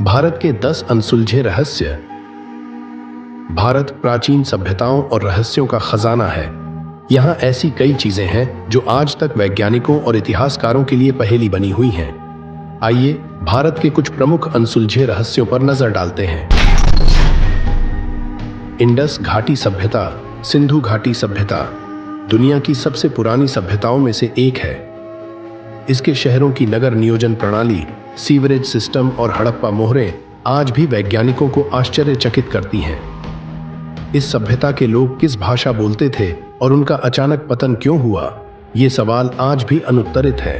भारत के 10 अनसुलझे रहस्य। भारत प्राचीन सभ्यताओं और रहस्यों का खजाना है। यहाँ ऐसी कई चीजें हैं जो आज तक वैज्ञानिकों और इतिहासकारों के लिए पहेली बनी हुई हैं। आइए भारत के कुछ प्रमुख अनसुलझे रहस्यों पर नजर डालते हैं। इंडस घाटी सभ्यता। सिंधु घाटी सभ्यता दुनिया की सबसे पुरानी सभ्यताओं में से एक है। इसके शहरों की नगर नियोजन प्रणाली, सीवरेज सिस्टम और हड़प्पा मोहरें आज भी वैज्ञानिकों को आश्चर्यचकित करती हैं। इस सभ्यता के लोग किस भाषा बोलते थे और उनका अचानक पतन क्यों हुआ, ये सवाल आज भी अनुत्तरित है।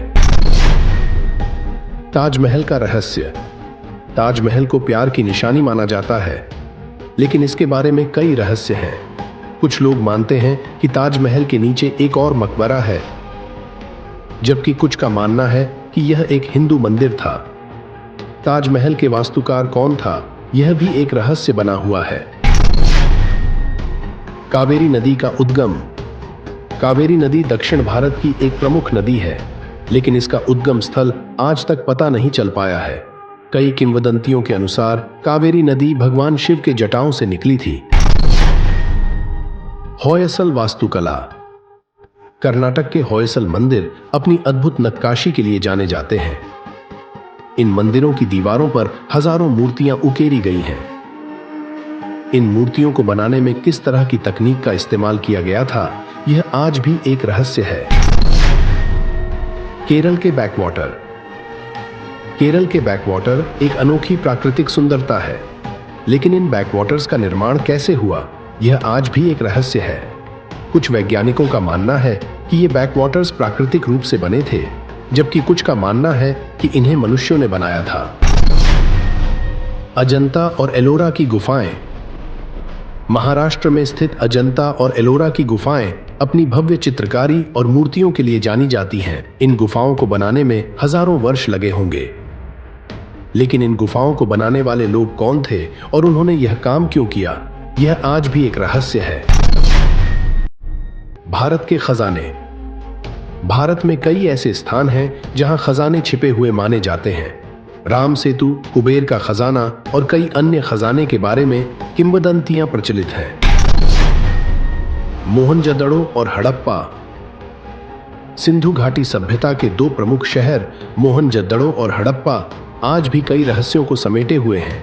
ताजमहल का रहस्य। ताजमहल को प्यार की निशानी माना जाता है, लेकिन इसके बारे में कई रहस्य हैं। कुछ लोग मानते हैं कि ताजमहल के नीचे एक और मकबरा है, जबकि कुछ का मानना है कि यह एक हिंदू मंदिर था। ताजमहल के वास्तुकार कौन था, यह भी एक रहस्य बना हुआ है। कावेरी नदी का उद्गम। कावेरी नदी दक्षिण भारत की एक प्रमुख नदी है, लेकिन इसका उद्गम स्थल आज तक पता नहीं चल पाया है। कई किंवदंतियों के अनुसार कावेरी नदी भगवान शिव के जटाओं से निकली थी। होयसल वास्तुकला। कर्नाटक के होयसल मंदिर अपनी अद्भुत नक्काशी के लिए जाने जाते हैं। इन मंदिरों की दीवारों पर हजारों मूर्तियां उकेरी गई हैं। इन मूर्तियों को बनाने में किस तरह की तकनीक का इस्तेमाल किया गया था, यह आज भी एक रहस्य है। केरल के बैकवाटर। केरल के बैकवाटर एक अनोखी प्राकृतिक सुंदरता है, लेकिन इन बैकवाटर्स का निर्माण कैसे हुआ, यह आज भी एक रहस्य है। कुछ वैज्ञानिकों का मानना है कि ये बैकवाटर्स प्राकृतिक रूप से बने थे, जबकि कुछ का मानना है कि इन्हें मनुष्यों ने बनाया था। अजंता और एलोरा की गुफाएं। महाराष्ट्र में स्थित अजंता और एलोरा की गुफाएं अपनी भव्य चित्रकारी और मूर्तियों के लिए जानी जाती हैं। इन गुफाओं को बनाने में हजारों वर्ष लगे होंगे, लेकिन इन गुफाओं को बनाने वाले लोग कौन थे और उन्होंने यह काम क्यों किया, यह आज भी एक रहस्य है। भारत के खजाने। भारत में कई ऐसे स्थान हैं जहां खजाने छिपे हुए माने जाते हैं। राम सेतु, कुबेर का खजाना और कई अन्य खजाने के बारे में किंवदंतियां प्रचलित हैं। मोहनजोदड़ो और हड़प्पा। सिंधु घाटी सभ्यता के दो प्रमुख शहर मोहनजोदड़ो और हड़प्पा आज भी कई रहस्यों को समेटे हुए हैं।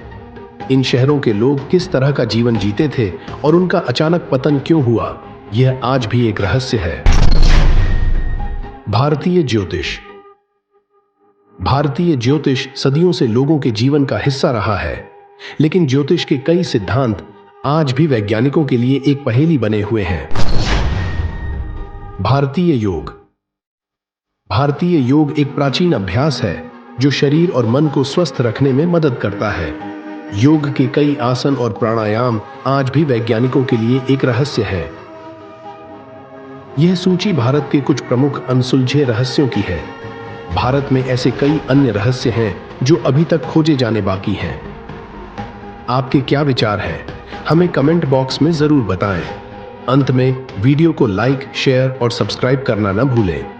इन शहरों के लोग किस तरह का जीवन जीते थे और उनका अचानक पतन क्यों हुआ, यह आज भी एक रहस्य है। भारतीय ज्योतिष। भारतीय ज्योतिष सदियों से लोगों के जीवन का हिस्सा रहा है, लेकिन ज्योतिष के कई सिद्धांत आज भी वैज्ञानिकों के लिए एक पहेली बने हुए हैं। भारतीय योग। भारतीय योग एक प्राचीन अभ्यास है जो शरीर और मन को स्वस्थ रखने में मदद करता है। योग के कई आसन और प्राणायाम आज भी वैज्ञानिकों के लिए एक रहस्य है। यह सूची भारत के कुछ प्रमुख अनसुलझे रहस्यों की है। भारत में ऐसे कई अन्य रहस्य हैं जो अभी तक खोजे जाने बाकी हैं। आपके क्या विचार हैं, हमें कमेंट बॉक्स में जरूर बताएं। अंत में वीडियो को लाइक, शेयर और सब्सक्राइब करना न भूलें।